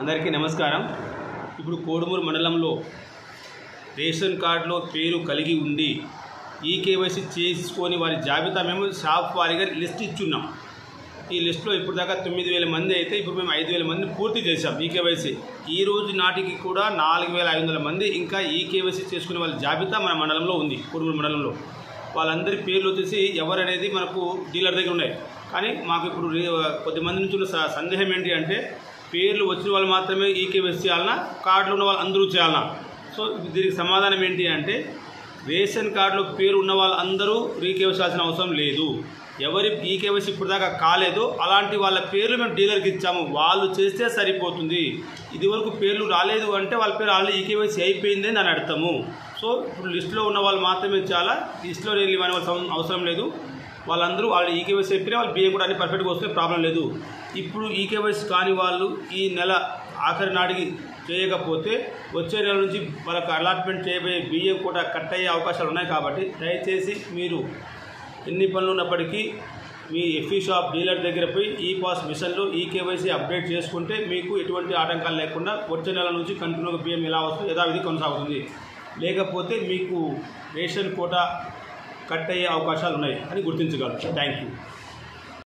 అందరికీ నమస్కారం. ఇప్పుడు కోడుమూరు మండలంలో రేషన్ కార్డులో పేరు కలిగి ఉండి ఈకేవైసీ చేసుకొని వారి జాబితా మేము షాప్ వారీగా లిస్ట్ ఇచ్చున్నాం. ఈ లిస్టులో ఇప్పుడు దాకా 9,000 మంది అయితే ఇప్పుడు మేము 5,000 మందిని పూర్తి చేశాం ఈకేవైసీ. ఈ రోజు నాటికి కూడా 4,500 మంది ఇంకా ఈకేవైసీ చేసుకునే వాళ్ళ జాబితా మన మండలంలో ఉంది. కోడుమూరు మండలంలో వాళ్ళందరి పేర్లు వచ్చేసి ఎవరనేది మనకు డీలర్ దగ్గర ఉన్నాయి. కానీ మాకు ఇప్పుడు కొద్దిమంది నుంచి ఉన్న సందేహం ఏంటి అంటే పేర్లు వచ్చిన వాళ్ళు మాత్రమే ఈకేవైసీ చేయాలన్నా, కార్డులో ఉన్న వాళ్ళు అందరూ చేయాలన్నా. సో దీనికి సమాధానం ఏంటి అంటే రేషన్ కార్డులో పేరు ఉన్న వాళ్ళు అందరూ రీకేవైసీ చేయాల్సిన అవసరం లేదు. ఎవరి ఈకేవైసీ ఇప్పుడు దాకా కాలేదో అలాంటి వాళ్ళ పేర్లు మేము డీలర్కి ఇచ్చాము, వాళ్ళు చేస్తే సరిపోతుంది. ఇదివరకు పేర్లు రాలేదు అంటే వాళ్ళ పేరు ఆల్రెడీ ఈకేవైసీ అయిపోయింది అని అర్థము. సో ఇప్పుడు లిస్టులో ఉన్న వాళ్ళు మాత్రమే చాలా, లిస్టులో ఇవ్వని అవసరం లేదు. వాళ్ళందరూ వాళ్ళు ఈకేవైసీ అయిపోయినా వాళ్ళు బియ్యం కూడా అన్ని పర్ఫెక్ట్గా వస్తే ప్రాబ్లం లేదు. ఇప్పుడు ఈకేవైసీ కాని వాళ్ళు ఈ నెల ఆఖరి నాటికి చేయకపోతే వచ్చే నెల నుంచి వాళ్ళకు అలాట్మెంట్ చేయబోయే బియ్యం కూడా కట్ అయ్యే అవకాశాలు ఉన్నాయి. కాబట్టి దయచేసి మీరు ఎన్ని పనులు ఉన్నప్పటికీ మీ ఎఫ్ఈ షాప్ డీలర్ దగ్గర పోయి ఈ పాస్ మిషన్లో ఈకేవైసీ అప్డేట్ చేసుకుంటే మీకు ఎటువంటి ఆటంకాలు లేకుండా వచ్చే నెల నుంచి కంటిన్యూగా బియ్యం ఎలా వస్తుందో యథావిధి కొనసాగుతుంది. లేకపోతే మీకు రేషన్ కోటా కట్ అయ్యే అవకాశాలు ఉన్నాయి అని గుర్తించగలరు. Thank you.